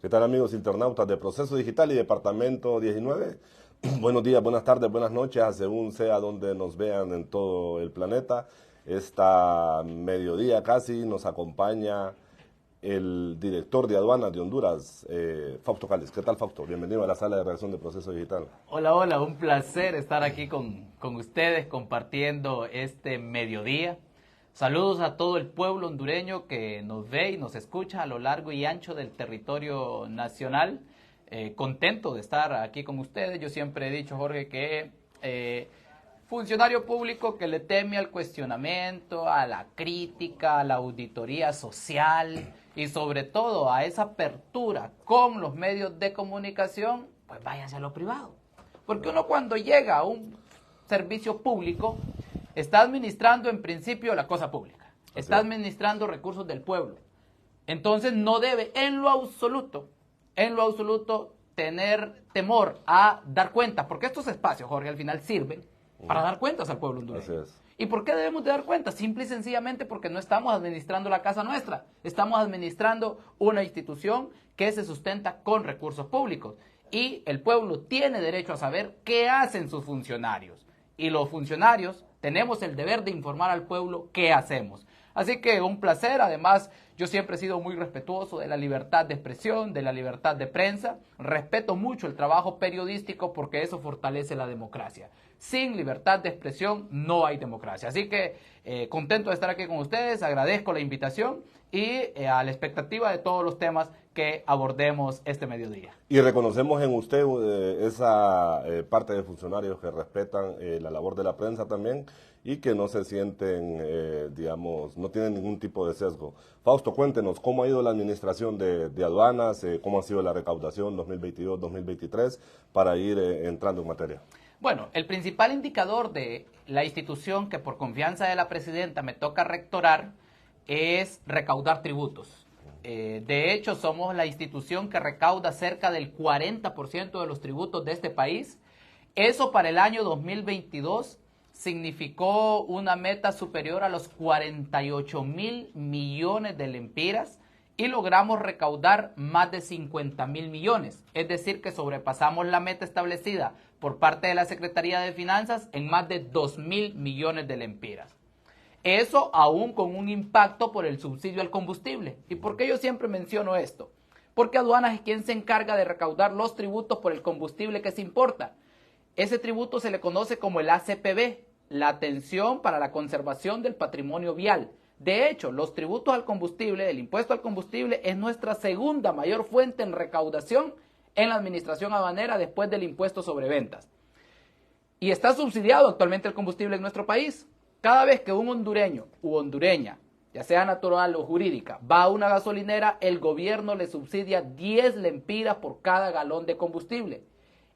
¿Qué tal, amigos internautas de Proceso Digital y Departamento 19? Buenos días, buenas tardes, buenas noches, según sea donde nos vean en todo el planeta. Esta mediodía casi nos acompaña el director de aduanas de Honduras, Fausto Cales. ¿Qué tal, Fausto? Bienvenido a la sala de redacción de Proceso Digital. Hola, hola, un placer estar aquí con ustedes compartiendo este mediodía. Saludos a todo el pueblo hondureño que nos ve y nos escucha a lo largo y ancho del territorio nacional. Contento de estar aquí con ustedes. Yo siempre he dicho, Jorge, que funcionario público que le teme al cuestionamiento, a la crítica, a la auditoría social y sobre todo a esa apertura con los medios de comunicación, pues váyase a lo privado. Porque uno cuando llega a un servicio público está administrando en principio la cosa pública, está administrando recursos del pueblo. Entonces no debe en lo absoluto tener temor a dar cuentas, porque estos espacios, Jorge, al final sirven para dar cuentas al pueblo hondureño. Así es. ¿Y por qué debemos de dar cuentas? Simple y sencillamente porque no estamos administrando la casa nuestra, estamos administrando una institución que se sustenta con recursos públicos. Y el pueblo tiene derecho a saber qué hacen sus funcionarios. Y los funcionarios tenemos el deber de informar al pueblo qué hacemos. Así que un placer. Además, yo siempre he sido muy respetuoso de la libertad de expresión, de la libertad de prensa. Respeto mucho el trabajo periodístico porque eso fortalece la democracia. Sin libertad de expresión no hay democracia. Así que contento de estar aquí con ustedes, agradezco la invitación y a la expectativa de todos los temas que abordemos este mediodía. Y reconocemos en usted esa parte de funcionarios que respetan la labor de la prensa también y que no se sienten, digamos, no tienen ningún tipo de sesgo. Fausto, cuéntenos cómo ha ido la administración de aduanas, cómo ha sido la recaudación 2022-2023 para ir entrando en materia. Bueno, el principal indicador de la institución que por confianza de la presidenta me toca rectorar es recaudar tributos. De hecho, somos la institución que recauda cerca del 40% de los tributos de este país. Eso para el año 2022 significó una meta superior a los 48.000 millones de lempiras y logramos recaudar más de 50.000 millones. Es decir, que sobrepasamos la meta establecida por parte de la Secretaría de Finanzas en más de 2.000 millones de lempiras. Eso aún con un impacto por el subsidio al combustible. ¿Y por qué yo siempre menciono esto? Porque aduanas es quien se encarga de recaudar los tributos por el combustible que se importa. Ese tributo se le conoce como el ACPB, la Atención para la Conservación del Patrimonio Vial. De hecho, los tributos al combustible, el impuesto al combustible, es nuestra segunda mayor fuente en recaudación en la administración aduanera después del impuesto sobre ventas. Y está subsidiado actualmente el combustible en nuestro país. Cada vez que un hondureño u hondureña, ya sea natural o jurídica, va a una gasolinera, el gobierno le subsidia 10 lempiras por cada galón de combustible.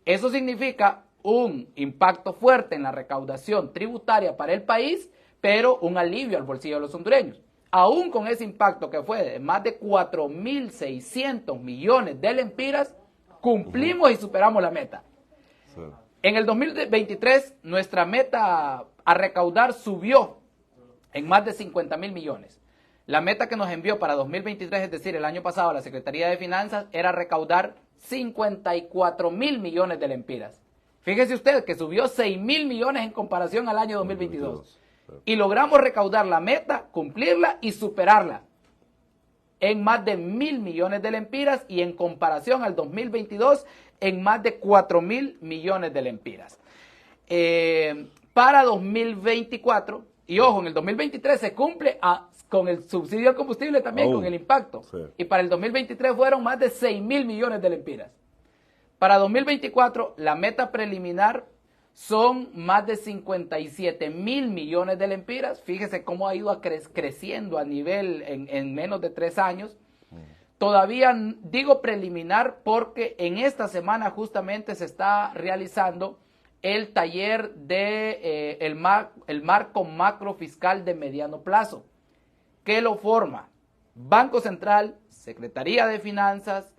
Eso significa un impacto fuerte en la recaudación tributaria para el país, pero un alivio al bolsillo de los hondureños. Aún con ese impacto que fue de más de 4.600 millones de lempiras, cumplimos y superamos la meta. Sí. En el 2023, nuestra meta a recaudar subió en más de 50.000 millones. La meta que nos envió para 2023, es decir, el año pasado, la Secretaría de Finanzas, era recaudar 54.000 millones de lempiras. Fíjese usted que subió 6.000 millones en comparación al año 2022. Y logramos recaudar la meta, cumplirla y superarla en más de 1.000 millones de lempiras y en comparación al 2022 en más de 4.000 millones de lempiras. Para 2024, y ojo, en el 2023 se cumple con el subsidio al combustible también, con el impacto. Sí. Y para el 2023 fueron más de 6.000 millones de lempiras. Para 2024, la meta preliminar son más de 57.000 millones de lempiras. Fíjese cómo ha ido creciendo a nivel en menos de 3 años. Todavía digo preliminar porque en esta semana justamente se está realizando el taller de el marco macro fiscal de mediano plazo, que lo forma Banco Central, Secretaría de Finanzas,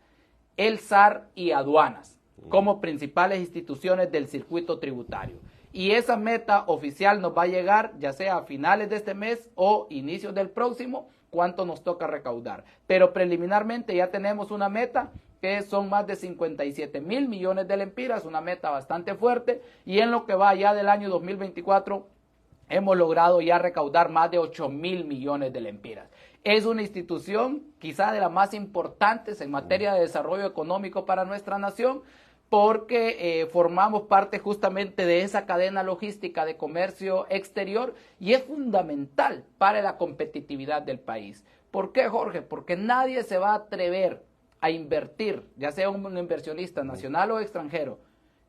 el SAR y aduanas como principales instituciones del circuito tributario. Y esa meta oficial nos va a llegar ya sea a finales de este mes o inicios del próximo, cuánto nos toca recaudar. Pero preliminarmente ya tenemos una meta que son más de 57.000 millones de lempiras, una meta bastante fuerte, y en lo que va ya del año 2024 hemos logrado ya recaudar más de 8.000 millones de lempiras. Es una institución quizá de las más importantes en materia de desarrollo económico para nuestra nación, porque formamos parte justamente de esa cadena logística de comercio exterior y es fundamental para la competitividad del país. ¿Por qué, Jorge? Porque nadie se va a atrever a invertir, ya sea un inversionista nacional o extranjero,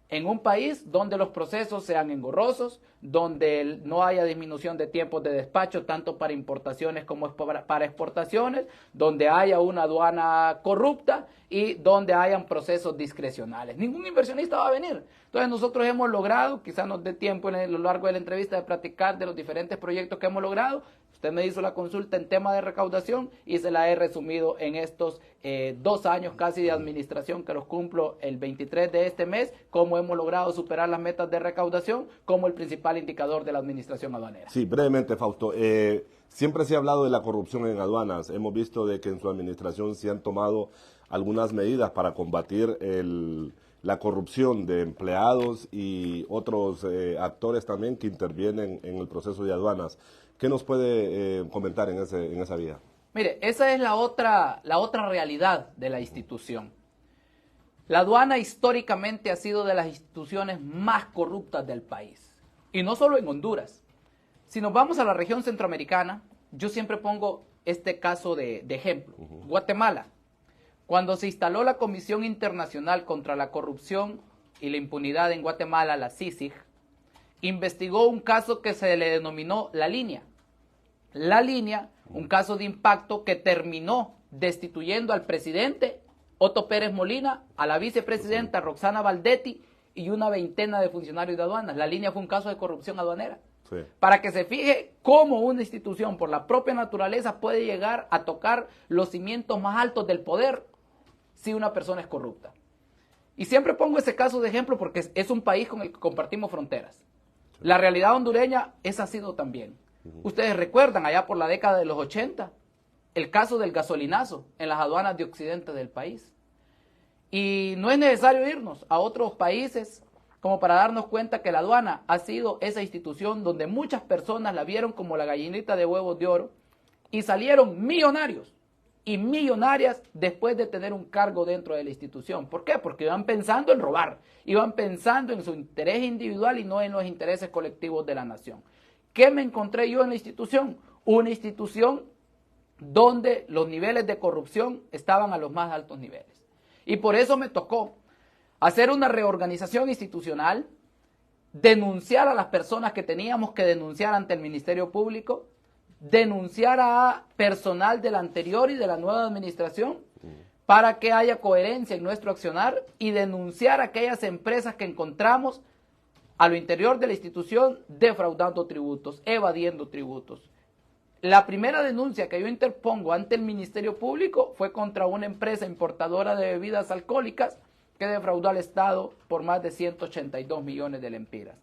en un país donde los procesos sean engorrosos, donde no haya disminución de tiempos de despacho, tanto para importaciones como para exportaciones, donde haya una aduana corrupta y donde hayan procesos discrecionales. Ningún inversionista va a venir. Entonces nosotros hemos logrado, quizás nos dé tiempo a lo largo de la entrevista de platicar de los diferentes proyectos que hemos logrado. Usted me hizo la consulta en tema de recaudación y se la he resumido en estos 2 años casi de administración que los cumplo el 23 de este mes, cómo hemos logrado superar las metas de recaudación como el principal indicador de la administración aduanera. Sí, brevemente, Fausto. Siempre se ha hablado de la corrupción en aduanas. Hemos visto de que en su administración se han tomado algunas medidas para combatir la corrupción de empleados y otros actores también que intervienen en el proceso de aduanas. ¿Qué nos puede comentar en esa vía? Mire, esa es la otra realidad de la institución. La aduana históricamente ha sido de las instituciones más corruptas del país. Y no solo en Honduras. Si nos vamos a la región centroamericana, yo siempre pongo este caso de ejemplo. Guatemala. Cuando se instaló la Comisión Internacional contra la Corrupción y la Impunidad en Guatemala, la CICIG, investigó un caso que se le denominó La Línea. La Línea, un caso de impacto que terminó destituyendo al presidente Otto Pérez Molina, a la vicepresidenta Roxana Valdetti y una veintena de funcionarios de aduanas. La Línea fue un caso de corrupción aduanera. Sí. Para que se fije cómo una institución por la propia naturaleza puede llegar a tocar los cimientos más altos del poder si una persona es corrupta. Y siempre pongo ese caso de ejemplo porque es un país con el que compartimos fronteras. La realidad hondureña esa ha sido también. Ustedes recuerdan allá por la década de los 80 el caso del gasolinazo en las aduanas de occidente del país. Y no es necesario irnos a otros países como para darnos cuenta que la aduana ha sido esa institución donde muchas personas la vieron como la gallinita de huevos de oro y salieron millonarios y millonarias después de tener un cargo dentro de la institución. ¿Por qué? Porque iban pensando en robar, iban pensando en su interés individual y no en los intereses colectivos de la nación. ¿Qué me encontré yo en la institución? Una institución donde los niveles de corrupción estaban a los más altos niveles. Y por eso me tocó hacer una reorganización institucional, denunciar a las personas que teníamos que denunciar ante el Ministerio Público, denunciar a personal de la anterior y de la nueva administración para que haya coherencia en nuestro accionar y denunciar a aquellas empresas que encontramos a lo interior de la institución defraudando tributos, evadiendo tributos. La primera denuncia que yo interpongo ante el Ministerio Público fue contra una empresa importadora de bebidas alcohólicas que defraudó al Estado por más de 182 millones de lempiras.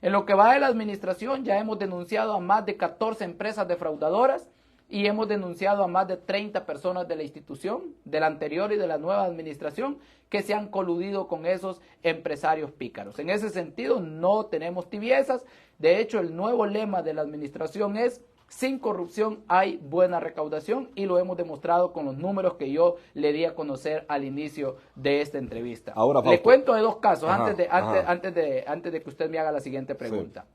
En lo que va de la administración ya hemos denunciado a más de 14 empresas defraudadoras y hemos denunciado a más de 30 personas de la institución, de la anterior y de la nueva administración, que se han coludido con esos empresarios pícaros. En ese sentido no tenemos tibiezas. De hecho, el nuevo lema de la administración es: sin corrupción hay buena recaudación, y lo hemos demostrado con los números que yo le di a conocer al inicio de esta entrevista. Ahora, le cuento de 2 casos antes de que usted me haga la siguiente pregunta. Sí.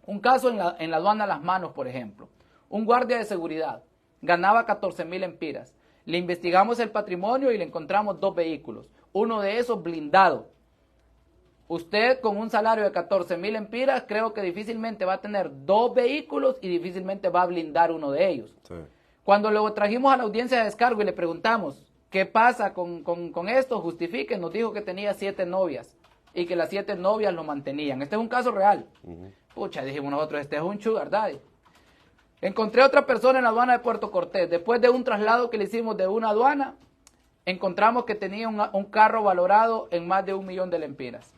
Un caso en la aduana Las Manos, por ejemplo. Un guardia de seguridad ganaba 14.000 lempiras. Le investigamos el patrimonio y le encontramos 2 vehículos. Uno de esos blindado. Usted con un salario de 14.000 lempiras creo que difícilmente va a tener 2 vehículos y difícilmente va a blindar uno de ellos. Sí. Cuando lo trajimos a la audiencia de descargo y le preguntamos qué pasa con esto, justifique, nos dijo que tenía 7 novias y que las 7 novias lo mantenían. Este es un caso real. Pucha, dijimos nosotros, este es un sugar daddy. Encontré otra persona en la aduana de Puerto Cortés. Después de un traslado que le hicimos de una aduana, encontramos que tenía un carro valorado en más de 1 millón de lempiras.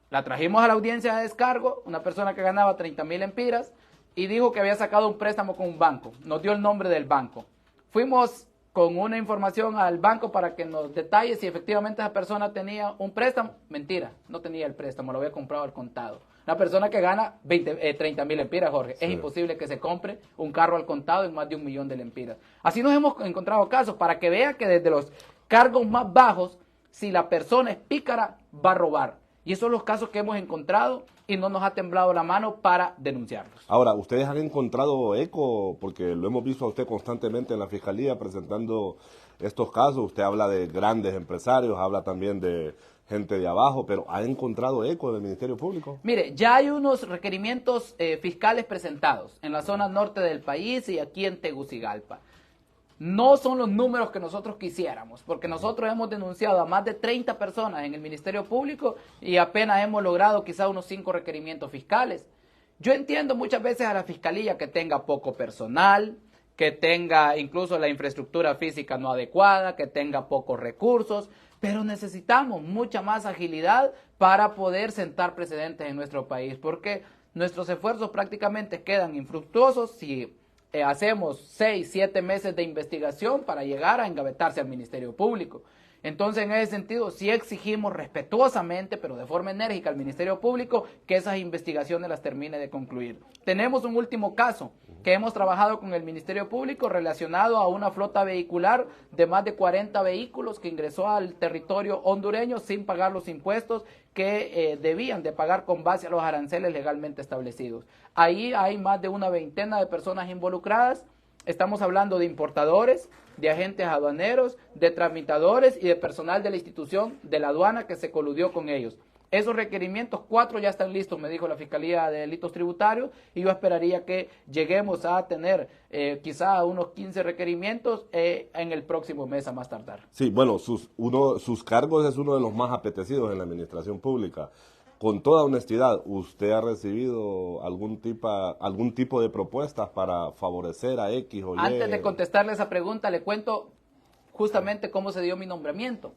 La trajimos a la audiencia de descargo, una persona que ganaba 30.000 lempiras, y dijo que había sacado un préstamo con un banco. Nos dio el nombre del banco. Fuimos con una información al banco para que nos detalle si efectivamente esa persona tenía un préstamo. Mentira, no tenía el préstamo, lo había comprado al contado. Una persona que gana 30.000 lempiras, Jorge. Sí. Es imposible que se compre un carro al contado en más de 1 millón de lempiras. Así nos hemos encontrado casos para que vea que desde los cargos más bajos, si la persona es pícara, va a robar. Y esos son los casos que hemos encontrado y no nos ha temblado la mano para denunciarlos. Ahora, ¿ustedes han encontrado eco? Porque lo hemos visto a usted constantemente en la Fiscalía presentando estos casos. Usted habla de grandes empresarios, habla también de gente de abajo, pero ¿ha encontrado eco del Ministerio Público? Mire, ya hay unos requerimientos fiscales presentados en la zona norte del país y aquí en Tegucigalpa. No son los números que nosotros quisiéramos, porque nosotros hemos denunciado a más de 30 personas en el Ministerio Público y apenas hemos logrado quizá unos 5 requerimientos fiscales. Yo entiendo muchas veces a la Fiscalía que tenga poco personal, que tenga incluso la infraestructura física no adecuada, que tenga pocos recursos, pero necesitamos mucha más agilidad para poder sentar precedentes en nuestro país, porque nuestros esfuerzos prácticamente quedan infructuosos si hacemos 6, 7 meses de investigación para llegar a engavetarse al Ministerio Público. Entonces, en ese sentido, sí exigimos respetuosamente, pero de forma enérgica al Ministerio Público, que esas investigaciones las termine de concluir. Tenemos un último caso que hemos trabajado con el Ministerio Público relacionado a una flota vehicular de más de 40 vehículos que ingresó al territorio hondureño sin pagar los impuestos que debían de pagar con base a los aranceles legalmente establecidos. Ahí hay más de una veintena de personas involucradas. Estamos hablando de importadores, de agentes aduaneros, de tramitadores y de personal de la institución de la aduana que se coludió con ellos. Esos requerimientos, 4 ya están listos, me dijo la Fiscalía de Delitos Tributarios, y yo esperaría que lleguemos a tener quizá unos 15 requerimientos en el próximo mes a más tardar. Sí, bueno, sus cargos es uno de los más apetecidos en la administración pública. Con toda honestidad, ¿usted ha recibido algún tipo de propuestas para favorecer a X o Y? Antes de contestarle esa pregunta, le cuento justamente cómo se dio mi nombramiento.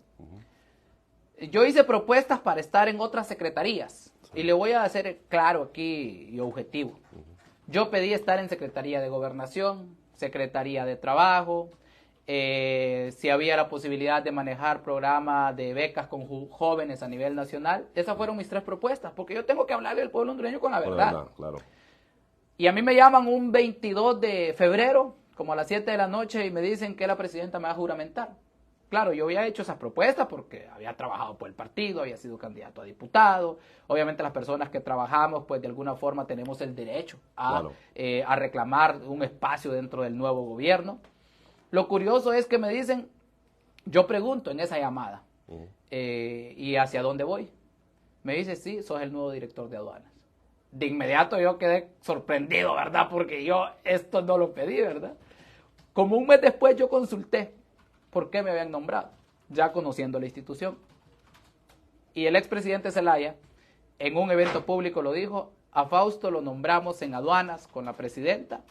Yo hice propuestas para estar en otras secretarías, y le voy a hacer claro aquí y objetivo. Yo pedí estar en Secretaría de Gobernación, Secretaría de Trabajo, si había la posibilidad de manejar programas de becas con jóvenes a nivel nacional. Esas fueron mis 3 propuestas, porque yo tengo que hablarle al pueblo hondureño con la verdad. Claro. Y a mí me llaman un 22 de febrero, como a las 7 de la noche, y me dicen que la presidenta me va a juramentar. Claro, yo había hecho esas propuestas porque había trabajado por el partido, había sido candidato a diputado. Obviamente las personas que trabajamos, pues de alguna forma tenemos el derecho a reclamar un espacio dentro del nuevo gobierno. Lo curioso es que me dicen, yo pregunto en esa llamada, ¿y hacia dónde voy? Me dice, sí, sos el nuevo director de aduanas. De inmediato yo quedé sorprendido, ¿verdad? Porque yo esto no lo pedí, ¿verdad? Como un mes después yo consulté por qué me habían nombrado, ya conociendo la institución. Y el expresidente Zelaya, en un evento público lo dijo, a Fausto lo nombramos en aduanas con la presidenta,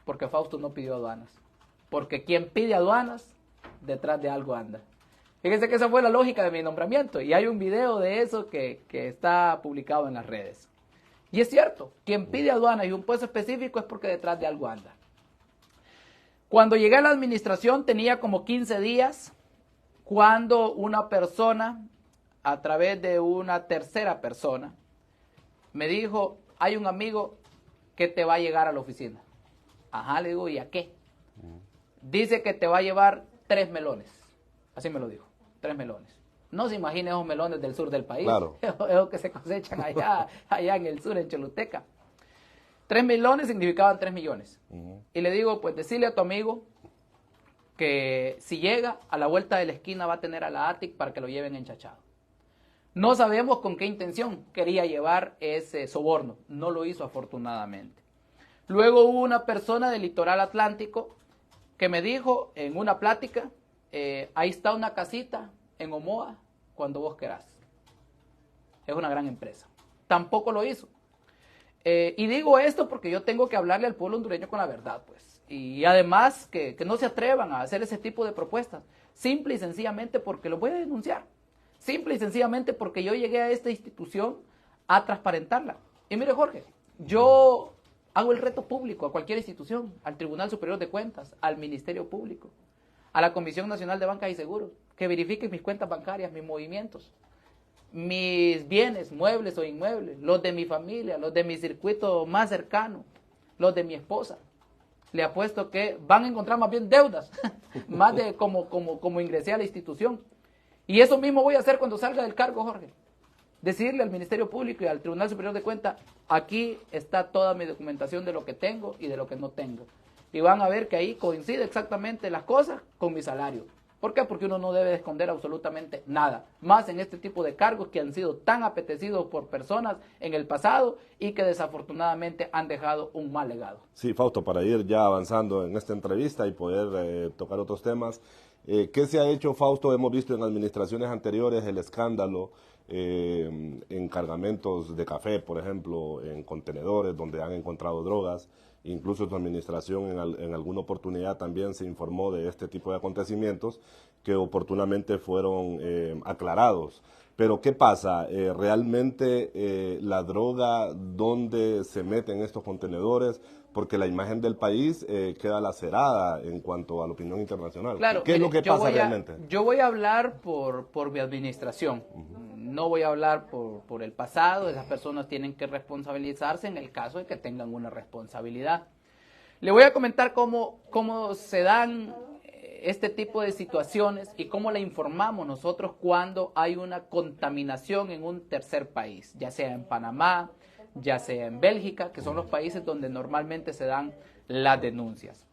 porque Fausto no pidió aduanas. Porque quien pide aduanas, detrás de algo anda. Fíjense que esa fue la lógica de mi nombramiento, y hay un video de eso que está publicado en las redes. Y es cierto, quien pide aduanas y un puesto específico es porque detrás de algo anda. Cuando llegué a la administración tenía como 15 días cuando una persona, a través de una tercera persona, me dijo, hay un amigo que te va a llegar a la oficina. Ajá, le digo, ¿y a qué? Dice que te va a llevar 3 melones. Así me lo dijo, 3 melones. No se imaginen esos melones del sur del país, claro. Esos que se cosechan allá en el sur, en Choluteca. 3 melones significaban 3 millones. Y le digo, pues decirle a tu amigo que si llega a la vuelta de la esquina va a tener a la ATIC para que lo lleven enchachado. No sabemos con qué intención quería llevar ese soborno. No lo hizo afortunadamente. Luego hubo una persona del litoral atlántico que me dijo en una plática, ahí está una casita en Omoa cuando vos querás. Es una gran empresa. Tampoco lo hizo. Y digo esto porque yo tengo que hablarle al pueblo hondureño con la verdad, pues. Y además que no se atrevan a hacer ese tipo de propuestas. Simple y sencillamente porque lo voy a denunciar. Simple y sencillamente porque yo llegué a esta institución a transparentarla. Y mire, Jorge, yo Hago el reto público a cualquier institución, al Tribunal Superior de Cuentas, al Ministerio Público, a la Comisión Nacional de Bancas y Seguros, que verifiquen mis cuentas bancarias, mis movimientos, mis bienes, muebles o inmuebles, los de mi familia, los de mi circuito más cercano, los de mi esposa. Le apuesto que van a encontrar más bien deudas, más de como ingresé a la institución. Y eso mismo voy a hacer cuando salga del cargo, Jorge. Decirle al Ministerio Público y al Tribunal Superior de Cuentas, aquí está toda mi documentación de lo que tengo y de lo que no tengo. Y van a ver que ahí coincide exactamente las cosas con mi salario. ¿Por qué? Porque uno no debe esconder absolutamente nada, más en este tipo de cargos que han sido tan apetecidos por personas en el pasado y que desafortunadamente han dejado un mal legado. Sí, Fausto, para ir ya avanzando en esta entrevista y poder tocar otros temas, ¿qué se ha hecho, Fausto? Hemos visto en administraciones anteriores el escándalo en cargamentos de café, por ejemplo, en contenedores donde han encontrado drogas. Incluso tu administración en alguna oportunidad también se informó de este tipo de acontecimientos que oportunamente fueron aclarados. Pero ¿qué pasa? ¿Realmente la droga dónde se mete en estos contenedores? Porque la imagen del país queda lacerada en cuanto a la opinión internacional. Claro, ¿Qué es lo que pasa realmente? Yo voy a hablar por mi administración. No voy a hablar por el pasado. Esas personas tienen que responsabilizarse en el caso de que tengan una responsabilidad. Le voy a comentar cómo se dan este tipo de situaciones y cómo la informamos nosotros cuando hay una contaminación en un tercer país, ya sea en Panamá, ya sea en Bélgica, que son los países donde normalmente se dan las denuncias.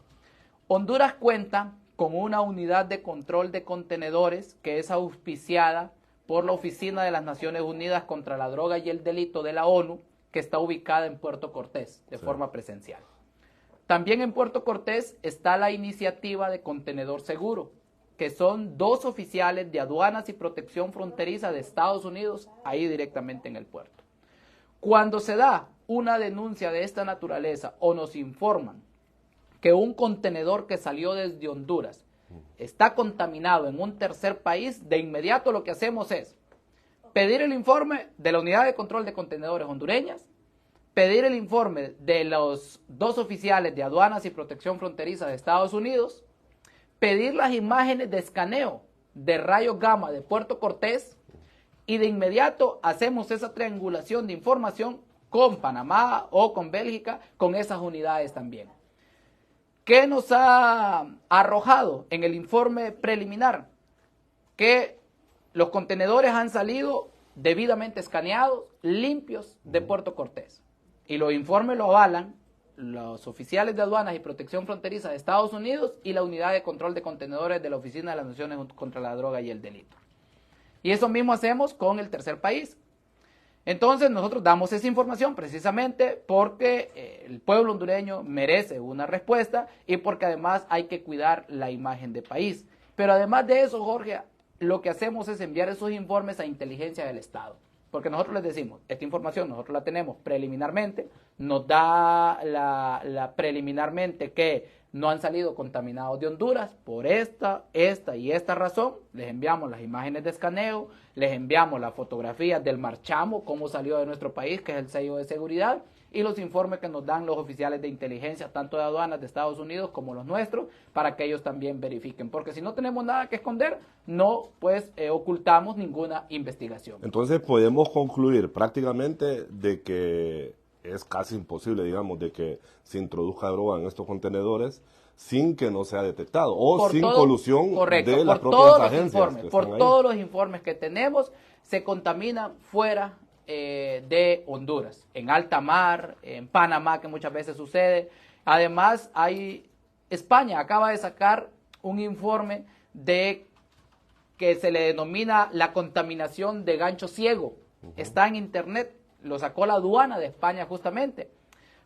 Honduras cuenta con una unidad de control de contenedores que es auspiciada por la Oficina de las Naciones Unidas contra la Droga y el Delito de la ONU, que está ubicada en Puerto Cortés de forma presencial. También en Puerto Cortés está la iniciativa de Contenedor Seguro, que son 2 oficiales de aduanas y protección fronteriza de Estados Unidos ahí directamente en el puerto. Cuando se da una denuncia de esta naturaleza o nos informan que un contenedor que salió desde Honduras está contaminado en un tercer país, de inmediato lo que hacemos es pedir el informe de la Unidad de Control de Contenedores hondureñas, pedir el informe de los 2 oficiales de aduanas y protección fronteriza de Estados Unidos, pedir las imágenes de escaneo de rayos gamma de Puerto Cortés y de inmediato hacemos esa triangulación de información con Panamá o con Bélgica, con esas unidades también. ¿Qué nos ha arrojado en el informe preliminar? Que los contenedores han salido debidamente escaneados, limpios de Puerto Cortés. Y los informes lo avalan los oficiales de aduanas y protección fronteriza de Estados Unidos y la unidad de control de contenedores de la Oficina de las Naciones contra la Droga y el Delito. Y eso mismo hacemos con el tercer país. Entonces nosotros damos esa información precisamente porque el pueblo hondureño merece una respuesta y porque además hay que cuidar la imagen del país. Pero además de eso, Jorge, lo que hacemos es enviar esos informes a inteligencia del Estado. Porque nosotros les decimos, esta información nosotros la tenemos preliminarmente, nos da preliminarmente que no han salido contaminados de Honduras por esta y esta razón. Les enviamos las imágenes de escaneo, les enviamos las fotografías del marchamo, cómo salió de nuestro país, que es el sello de seguridad, y los informes que nos dan los oficiales de inteligencia, tanto de aduanas de Estados Unidos como los nuestros, para que ellos también verifiquen. Porque si no tenemos nada que esconder, no ocultamos ninguna investigación. Entonces podemos concluir prácticamente de que es casi imposible, digamos, de que se introduzca droga en estos contenedores sin que no sea detectado o sin colusión de las propias agencias. Por todos los informes que tenemos, se contamina fuera de Honduras, en alta mar, en Panamá, que muchas veces sucede. Además, España acaba de sacar un informe de que se le denomina la contaminación de gancho ciego. Está en internet, lo sacó la aduana de España justamente,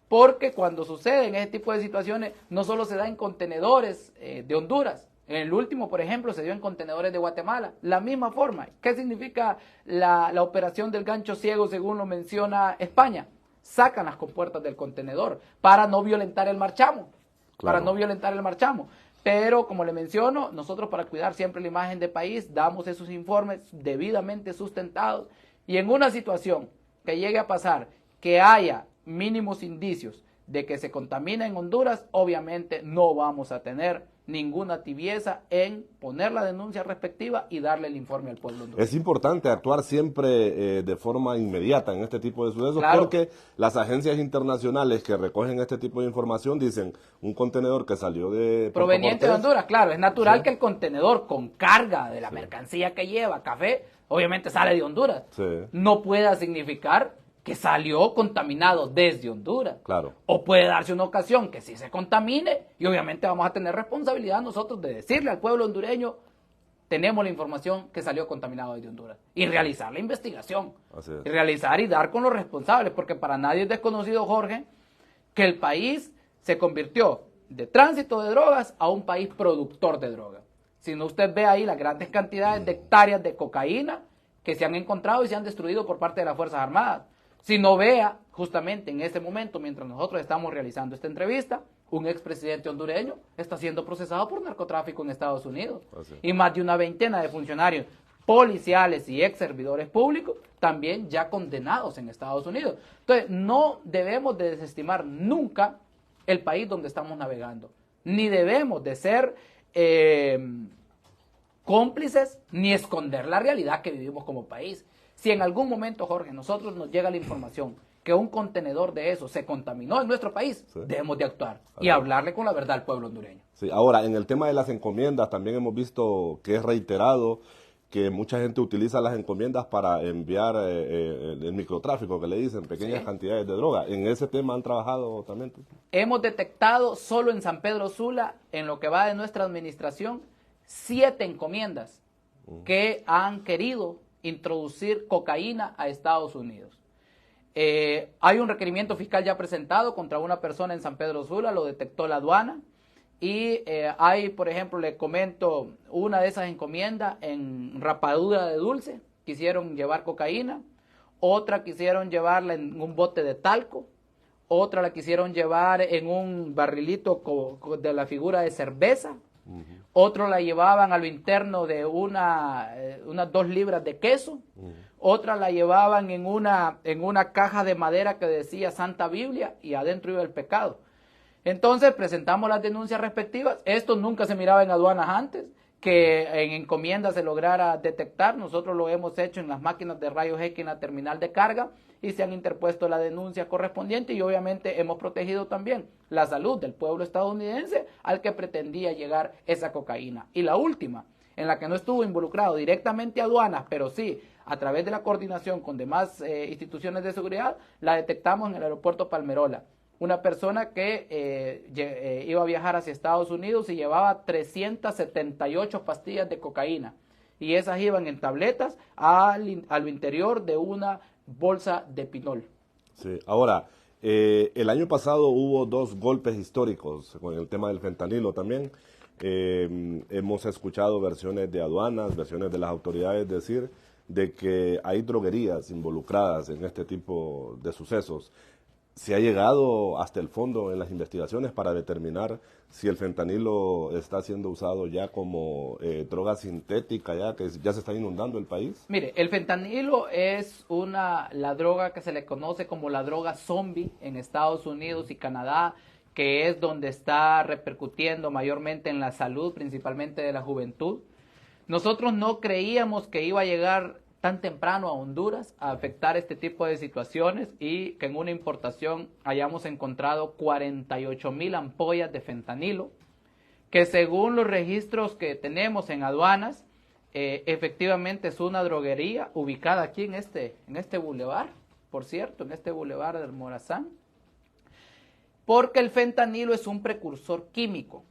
porque cuando suceden ese tipo de situaciones, no solo se da en contenedores de Honduras. En el último, por ejemplo, se dio en contenedores de Guatemala. La misma forma. ¿Qué significa la operación del gancho ciego según lo menciona España? Sacan las compuertas del contenedor para no violentar el marchamo. Claro. Para no violentar el marchamo. Pero, como le menciono, nosotros para cuidar siempre la imagen del país, damos esos informes debidamente sustentados. Y en una situación que llegue a pasar, que haya mínimos indicios de que se contamina en Honduras, obviamente no vamos a tener ninguna tibieza en poner la denuncia respectiva y darle el informe al pueblo hondureño. Es importante actuar siempre de forma inmediata en este tipo de sucesos, claro, porque las agencias internacionales que recogen este tipo de información dicen un contenedor que salió de proveniente de Honduras, claro, es natural que el contenedor con carga de la mercancía que lleva, café, obviamente sale de Honduras. No pueda significar que salió contaminado desde Honduras. Claro. O puede darse una ocasión que sí se contamine y obviamente vamos a tener responsabilidad nosotros de decirle al pueblo hondureño, tenemos la información que salió contaminado desde Honduras y realizar la investigación. Así es. Y realizar y dar con los responsables, porque para nadie es desconocido, Jorge, que el país se convirtió de tránsito de drogas a un país productor de drogas. Si no, usted ve ahí las grandes cantidades de hectáreas de cocaína que se han encontrado y se han destruido por parte de las Fuerzas Armadas. Si no, vea justamente en este momento, mientras nosotros estamos realizando esta entrevista, un expresidente hondureño está siendo procesado por narcotráfico en Estados Unidos. Y más de una veintena de funcionarios policiales y ex servidores públicos también ya condenados en Estados Unidos. Entonces, no debemos de desestimar nunca el país donde estamos navegando. Ni debemos de ser cómplices ni esconder la realidad que vivimos como país. Si en algún momento, Jorge, nosotros nos llega la información que un contenedor de eso se contaminó en nuestro país, debemos de actuar y hablarle con la verdad al pueblo hondureño. Sí. Ahora, en el tema de las encomiendas, también hemos visto que es reiterado que mucha gente utiliza las encomiendas para enviar el microtráfico, que le dicen, pequeñas cantidades de droga. ¿En ese tema han trabajado también? Hemos detectado solo en San Pedro Sula, en lo que va de nuestra administración, 7 encomiendas que han querido introducir cocaína a Estados Unidos. Hay un requerimiento fiscal ya presentado contra una persona en San Pedro Sula, lo detectó la aduana, y hay, por ejemplo, le comento, una de esas encomiendas en Rapadura de Dulce, quisieron llevar cocaína, otra quisieron llevarla en un bote de talco, otra la quisieron llevar en un barrilito de la figura de cerveza, otro la llevaban a lo interno de unas 2 libras de queso, otra la llevaban en una caja de madera que decía Santa Biblia y adentro iba el pecado. Entonces presentamos las denuncias respectivas. Esto nunca se miraba en aduanas antes, que en encomienda se lograra detectar. Nosotros lo hemos hecho en las máquinas de rayos X en la terminal de carga y se han interpuesto la denuncia correspondiente y obviamente hemos protegido también la salud del pueblo estadounidense al que pretendía llegar esa cocaína. Y la última, en la que no estuvo involucrado directamente aduanas, pero sí a través de la coordinación con demás instituciones de seguridad, la detectamos en el aeropuerto Palmerola. Una persona que iba a viajar hacia Estados Unidos y llevaba 378 pastillas de cocaína. Y esas iban en tabletas al interior de una bolsa de pinol. Sí, ahora, el año pasado hubo 2 golpes históricos con el tema del fentanilo también. Hemos escuchado versiones de aduanas, versiones de las autoridades decir de que hay droguerías involucradas en este tipo de sucesos. ¿Se ha llegado hasta el fondo en las investigaciones para determinar si el fentanilo está siendo usado ya como droga sintética, ya que ya se está inundando el país? Mire, el fentanilo es la droga que se le conoce como la droga zombie en Estados Unidos y Canadá, que es donde está repercutiendo mayormente en la salud, principalmente de la juventud. Nosotros no creíamos que iba a llegar tan temprano a Honduras a afectar este tipo de situaciones y que en una importación hayamos encontrado 48,000 ampollas de fentanilo, que según los registros que tenemos en aduanas, efectivamente es una droguería ubicada aquí en este bulevar, por cierto, en este bulevar del Morazán, porque el fentanilo es un precursor químico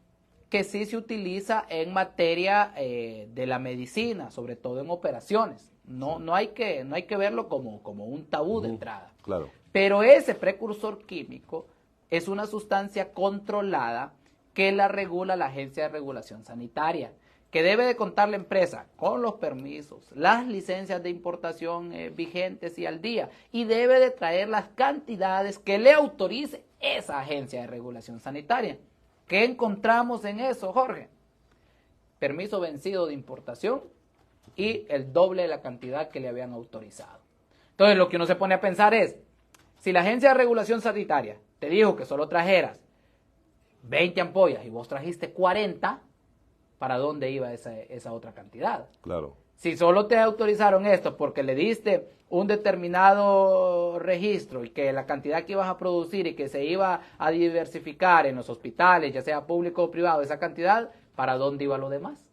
que sí se utiliza en materia de la medicina, sobre todo en operaciones. No hay que verlo como un tabú de entrada. Claro. Pero ese precursor químico es una sustancia controlada que la regula la Agencia de Regulación Sanitaria, que debe de contar la empresa con los permisos, las licencias de importación vigentes y al día, y debe de traer las cantidades que le autorice esa Agencia de Regulación Sanitaria. ¿Qué encontramos en eso, Jorge? Permiso vencido de importación y el doble de la cantidad que le habían autorizado. Entonces, lo que uno se pone a pensar es, si la Agencia de Regulación Sanitaria te dijo que solo trajeras 20 ampollas y vos trajiste 40, ¿para dónde iba esa otra cantidad? Claro. Si solo te autorizaron esto porque le diste un determinado registro y que la cantidad que ibas a producir y que se iba a diversificar en los hospitales, ya sea público o privado, esa cantidad, ¿para dónde iba lo demás?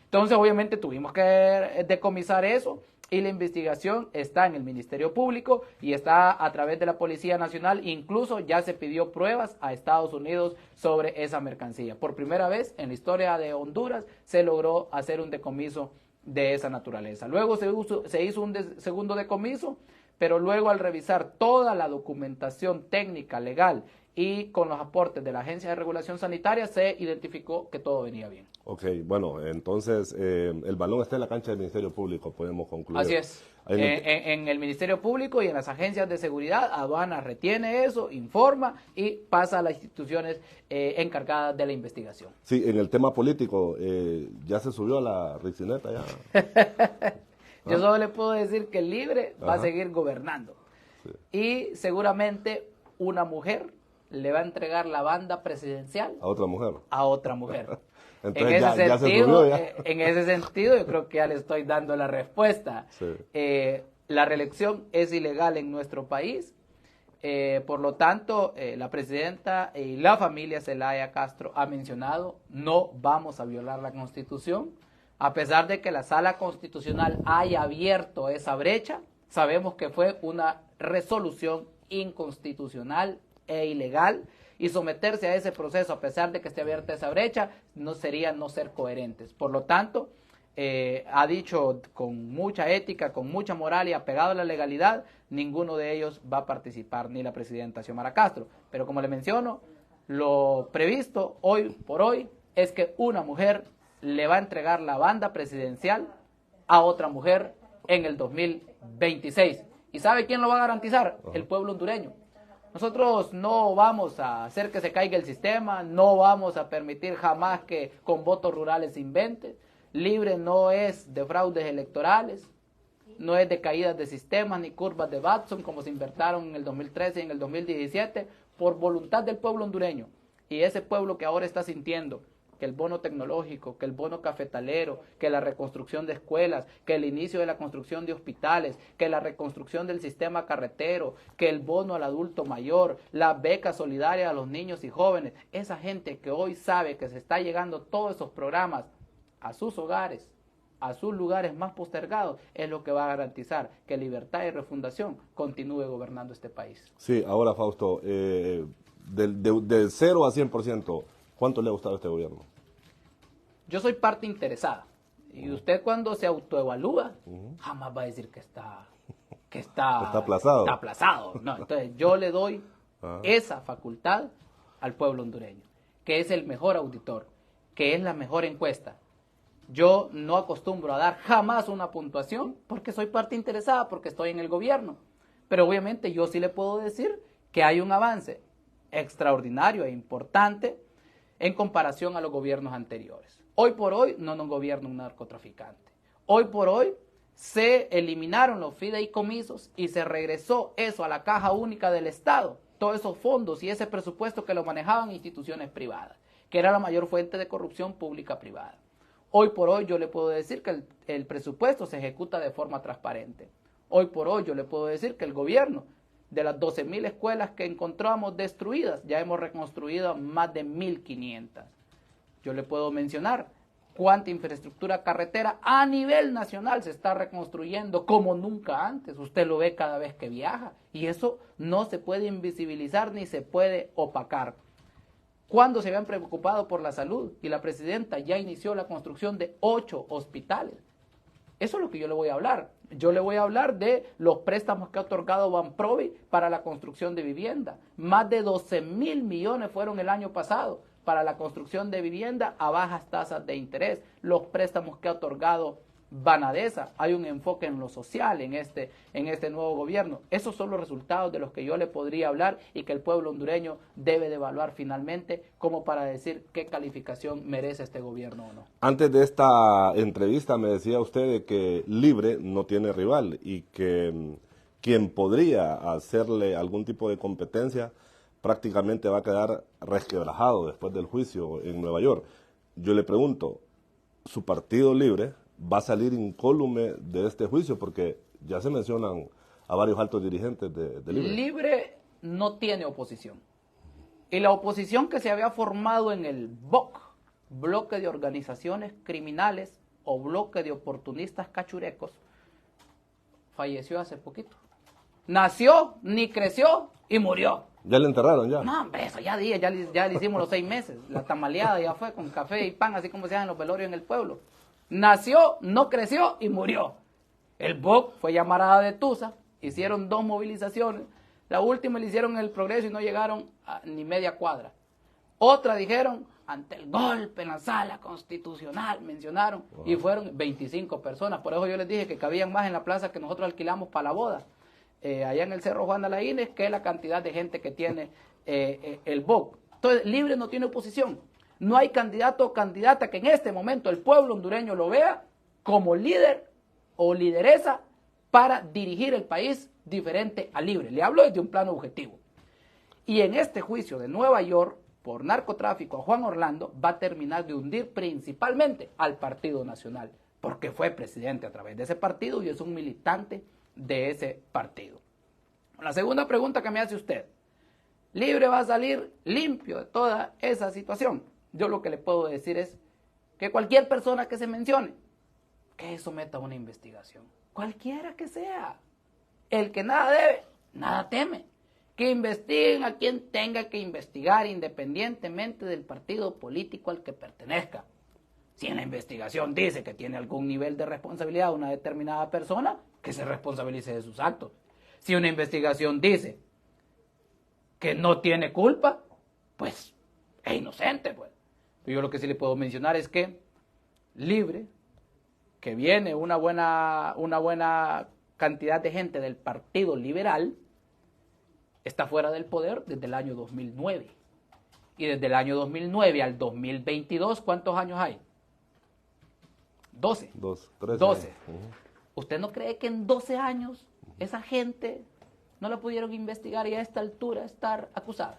Entonces, obviamente, tuvimos que decomisar eso y la investigación está en el Ministerio Público y está a través de la Policía Nacional. Incluso ya se pidió pruebas a Estados Unidos sobre esa mercancía. Por primera vez en la historia de Honduras se logró hacer un decomiso de esa naturaleza. Luego se hizo un segundo decomiso, pero luego al revisar toda la documentación técnica, legal y con los aportes de la Agencia de Regulación Sanitaria, se identificó que todo venía bien. Ok, bueno, entonces el balón está en la cancha del Ministerio Público, podemos concluir. Así es. En el Ministerio Público y en las agencias de seguridad, aduana retiene eso, informa y pasa a las instituciones encargadas de la investigación. Sí, en el tema político, ya se subió a la Rixineta ya. Yo solo le puedo decir que el Libre va a seguir gobernando. Sí. Y seguramente una mujer le va a entregar la banda presidencial A otra mujer. a otra mujer. Entonces ya se subió ya. En ese sentido, yo creo que ya le estoy dando la respuesta. Sí. La reelección es ilegal en nuestro país. Por lo tanto, la presidenta y la familia Zelaya Castro ha mencionado, no vamos a violar la Constitución. A pesar de que la Sala Constitucional haya abierto esa brecha, sabemos que fue una resolución inconstitucional e ilegal, y someterse a ese proceso, a pesar de que esté abierta esa brecha, no sería no ser coherentes. Por lo tanto, ha dicho con mucha ética, con mucha moral y apegado a la legalidad, ninguno de ellos va a participar, ni la presidenta Xiomara Castro. Pero como le menciono, lo previsto hoy por hoy es que una mujer le va a entregar la banda presidencial a otra mujer en el 2026. ¿Y sabe quién lo va a garantizar? El pueblo hondureño. Nosotros no vamos a hacer que se caiga el sistema, no vamos a permitir jamás que con votos rurales se invente. Libre no es de fraudes electorales, no es de caídas de sistemas ni curvas de Batson como se inventaron en el 2013 y en el 2017 por voluntad del pueblo hondureño. Y ese pueblo que ahora está sintiendo que el bono tecnológico, que el bono cafetalero, que la reconstrucción de escuelas, que el inicio de la construcción de hospitales, que la reconstrucción del sistema carretero, que el bono al adulto mayor, la beca solidaria a los niños y jóvenes, esa gente que hoy sabe que se está llegando todos esos programas a sus hogares, a sus lugares más postergados, es lo que va a garantizar que Libertad y Refundación continúe gobernando este país. Sí, ahora Fausto, del 0 a 100%, ¿cuánto le ha gustado este gobierno? Yo soy parte interesada. Y usted cuando se autoevalúa, jamás va a decir que está aplazado. Está aplazado. No, entonces yo le doy esa facultad al pueblo hondureño, que es el mejor auditor, que es la mejor encuesta. Yo no acostumbro a dar jamás una puntuación porque soy parte interesada, porque estoy en el gobierno. Pero obviamente yo sí le puedo decir que hay un avance extraordinario e importante en comparación a los gobiernos anteriores. Hoy por hoy no nos gobierna un narcotraficante. Hoy por hoy se eliminaron los fideicomisos y se regresó eso a la caja única del Estado. Todos esos fondos y ese presupuesto que lo manejaban instituciones privadas, que era la mayor fuente de corrupción pública-privada. Hoy por hoy yo le puedo decir que el presupuesto se ejecuta de forma transparente. Hoy por hoy yo le puedo decir que el gobierno, de las 12,000 escuelas que encontramos destruidas, ya hemos reconstruido más de 1,500. Yo le puedo mencionar cuánta infraestructura carretera a nivel nacional se está reconstruyendo como nunca antes. Usted lo ve cada vez que viaja y eso no se puede invisibilizar ni se puede opacar. Cuando se habían preocupado por la salud y la presidenta ya inició la construcción de 8 hospitales. Eso es lo que yo le voy a hablar. Yo le voy a hablar de los préstamos que ha otorgado Banprovi para la construcción de vivienda. Más de 12,000 millones fueron el año pasado para la construcción de vivienda a bajas tasas de interés. Los préstamos que ha otorgado Banadesa, hay un enfoque en lo social en este nuevo gobierno. Esos son los resultados de los que yo le podría hablar y que el pueblo hondureño debe de evaluar finalmente como para decir qué calificación merece este gobierno o no. Antes de esta entrevista me decía usted de que Libre no tiene rival y que quien podría hacerle algún tipo de competencia prácticamente va a quedar resquebrajado después del juicio en Nueva York. Yo le pregunto, ¿su partido Libre va a salir incólume de este juicio? Porque ya se mencionan a varios altos dirigentes de Libre. Libre no tiene oposición. Y la oposición que se había formado en el BOC, Bloque de Organizaciones Criminales o Bloque de Oportunistas Cachurecos, falleció hace poquito. Nació, ni creció y murió. ¿Ya le enterraron ya? No, hombre, eso ya le hicimos los 6 meses. La tamaleada ya fue con café y pan, así como se hacen los velorios en el pueblo. Nació, no creció y murió. El BOC fue llamarada de Tusa, hicieron 2 movilizaciones. La última le hicieron en el Progreso y no llegaron a ni media cuadra. Otra dijeron, ante el golpe en la sala constitucional, mencionaron, y fueron 25 personas. Por eso yo les dije que cabían más en la plaza que nosotros alquilamos para la boda. Allá en el Cerro Juan de Alaínez, que es la cantidad de gente que tiene el BOC. Entonces, Libre no tiene oposición. No hay candidato o candidata que en este momento el pueblo hondureño lo vea como líder o lideresa para dirigir el país diferente a Libre. Le hablo desde un plano objetivo. Y en este juicio de Nueva York, por narcotráfico a Juan Orlando, va a terminar de hundir principalmente al Partido Nacional, porque fue presidente a través de ese partido y es un militante de ese partido. La segunda pregunta que me hace usted, ¿Libre va a salir limpio de toda esa situación? Yo lo que le puedo decir es que cualquier persona que se mencione, que someta a una investigación, cualquiera que sea, el que nada debe, nada teme, que investiguen a quien tenga que investigar independientemente del partido político al que pertenezca. Si en la investigación dice que tiene algún nivel de responsabilidad una determinada persona, que se responsabilice de sus actos. Si una investigación dice que no tiene culpa, pues es inocente, pues. Yo lo que sí le puedo mencionar es que Libre, que viene una buena cantidad de gente del Partido Liberal, está fuera del poder desde el año 2009. Y desde el año 2009 al 2022, ¿cuántos años hay? 12. 12. ¿Usted no cree que en 12 años esa gente no la pudieron investigar y a esta altura estar acusada?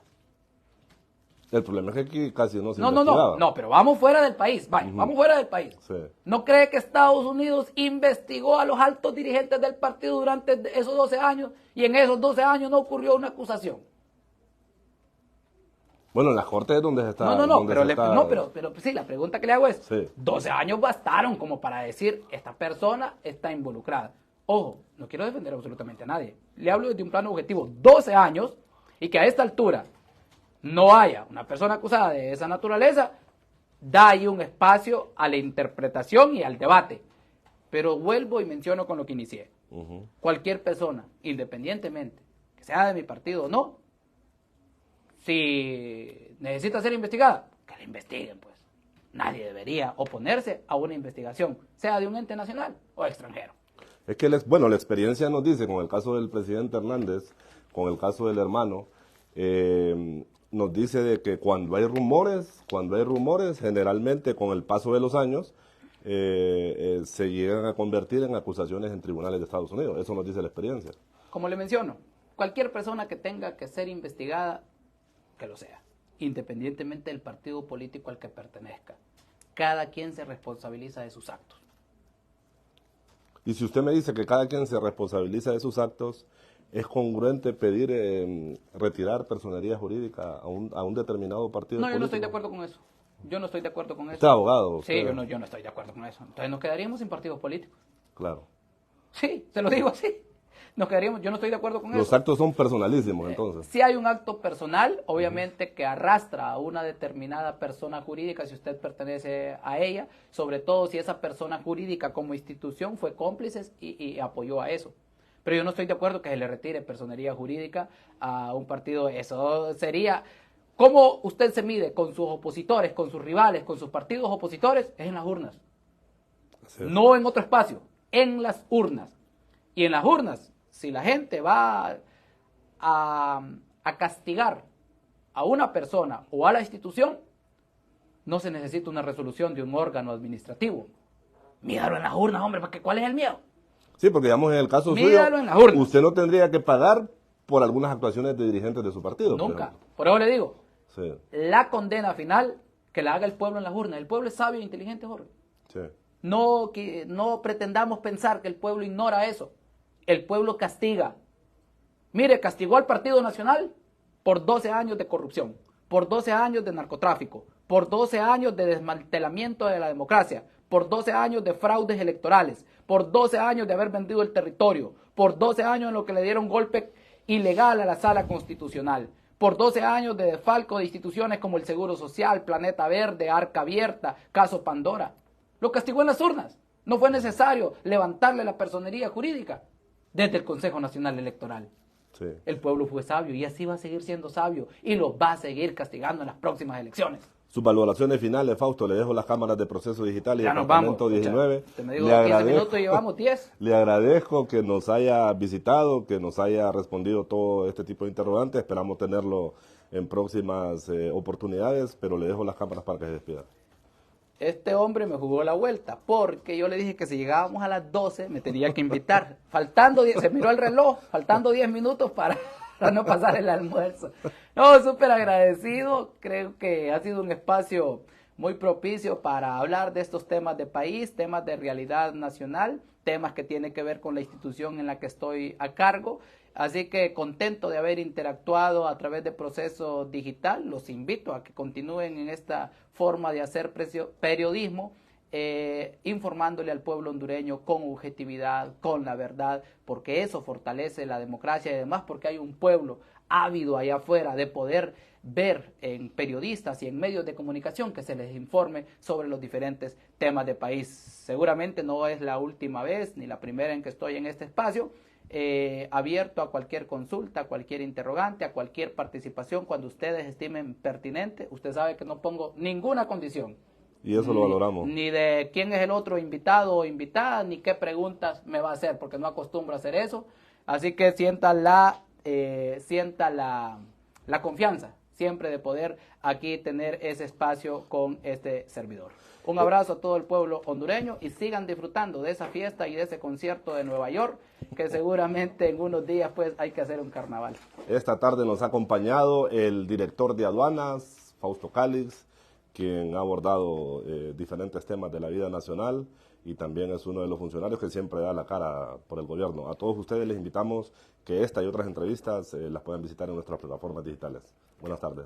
El problema es que aquí casi no se investigaba. No, pero vamos fuera del país, vamos fuera del país. Sí. ¿No cree que Estados Unidos investigó a los altos dirigentes del partido durante esos 12 años y en esos 12 años no ocurrió una acusación? Bueno, en las cortes es donde se está... Pero sí, la pregunta que le hago es, sí. 12 años bastaron como para decir, esta persona está involucrada. Ojo, no quiero defender absolutamente a nadie. Le hablo desde un plano objetivo, 12 años, y que a esta altura no haya una persona acusada de esa naturaleza, da ahí un espacio a la interpretación y al debate. Pero vuelvo y menciono con lo que inicié. Cualquier persona, independientemente, que sea de mi partido o no, si necesita ser investigada, que la investiguen, pues. Nadie debería oponerse a una investigación, sea de un ente nacional o extranjero. Es que, la experiencia nos dice, con el caso del presidente Hernández, con el caso del hermano, nos dice de que cuando hay rumores, generalmente con el paso de los años, se llegan a convertir en acusaciones en tribunales de Estados Unidos. Eso nos dice la experiencia. Como le menciono, cualquier persona que tenga que ser investigada, que lo sea, independientemente del partido político al que pertenezca. Cada quien se responsabiliza de sus actos. Y si usted me dice que cada quien se responsabiliza de sus actos, ¿es congruente pedir retirar personería jurídica a un determinado partido político? No, yo no estoy de acuerdo con eso. ¿Usted es abogado? Sí, yo no estoy de acuerdo con eso. Entonces nos quedaríamos sin partidos políticos. Claro. Sí, se lo digo así. Yo no estoy de acuerdo con eso. Los actos son personalísimos, entonces. Si hay un acto personal, obviamente, que arrastra a una determinada persona jurídica, si usted pertenece a ella, sobre todo si esa persona jurídica como institución fue cómplice y apoyó a eso. Pero yo no estoy de acuerdo que se le retire personería jurídica a un partido. Eso sería... ¿Cómo usted se mide con sus opositores, con sus rivales, con sus partidos opositores? Es en las urnas. No en otro espacio, en las urnas. Y en las urnas, si la gente va a castigar a una persona o a la institución, no se necesita una resolución de un órgano administrativo. Mídalo en las urnas, hombre, porque ¿cuál es el miedo? Sí, porque digamos en el caso Mídalo suyo, en las urnas. usted no tendría que pagar por algunas actuaciones de dirigentes de su partido. Nunca. Por eso le digo, sí. La condena final que la haga el pueblo en las urnas. El pueblo es sabio e inteligente, Jorge. Sí. No pretendamos pensar que el pueblo ignora eso. El pueblo castiga. Mire, castigó al Partido Nacional por 12 años de corrupción, por 12 años de narcotráfico, por 12 años de desmantelamiento de la democracia, por 12 años de fraudes electorales, por 12 años de haber vendido el territorio, por 12 años en lo que le dieron golpe ilegal a la Sala Constitucional, por 12 años de desfalco de instituciones como el Seguro Social, Planeta Verde, Arca Abierta, Caso Pandora. Lo castigó en las urnas. No fue necesario levantarle la personería jurídica desde el Consejo Nacional Electoral. Sí. El pueblo fue sabio y así va a seguir siendo sabio y lo va a seguir castigando en las próximas elecciones. Sus valoraciones finales, Fausto, le dejo las cámaras de Proceso Digital y Departamento 19. Te me digo, 15 minutos y llevamos 10. Le agradezco que nos haya visitado, que nos haya respondido todo este tipo de interrogantes. Esperamos tenerlo en próximas oportunidades, pero le dejo las cámaras para que se despida. Este hombre me jugó la vuelta, porque yo le dije que si llegábamos a las 12 me tenía que invitar. Faltando 10, se miró el reloj, faltando 10 minutos para no pasar el almuerzo. No, súper agradecido, creo que ha sido un espacio muy propicio para hablar de estos temas de país, temas de realidad nacional, temas que tienen que ver con la institución en la que estoy a cargo. Así que contento de haber interactuado a través de Proceso Digital. Los invito a que continúen en esta forma de hacer periodismo, informándole al pueblo hondureño con objetividad, con la verdad, porque eso fortalece la democracia y además porque hay un pueblo ávido allá afuera de poder ver en periodistas y en medios de comunicación que se les informe sobre los diferentes temas de país. Seguramente no es la última vez ni la primera en que estoy en este espacio. Abierto a cualquier consulta, a cualquier interrogante, a cualquier participación cuando ustedes estimen pertinente. Usted sabe que no pongo ninguna condición. Y eso lo valoramos. Ni de quién es el otro invitado o invitada, ni qué preguntas me va a hacer, porque no acostumbro a hacer eso. Así que sienta la confianza siempre de poder aquí tener ese espacio con este servidor. Un abrazo a todo el pueblo hondureño y sigan disfrutando de esa fiesta y de ese concierto de Nueva York, que seguramente en unos días pues hay que hacer un carnaval. Esta tarde nos ha acompañado el director de aduanas, Fausto Calix, quien ha abordado diferentes temas de la vida nacional y también es uno de los funcionarios que siempre da la cara por el gobierno. A todos ustedes les invitamos que esta y otras entrevistas las puedan visitar en nuestras plataformas digitales. Buenas tardes.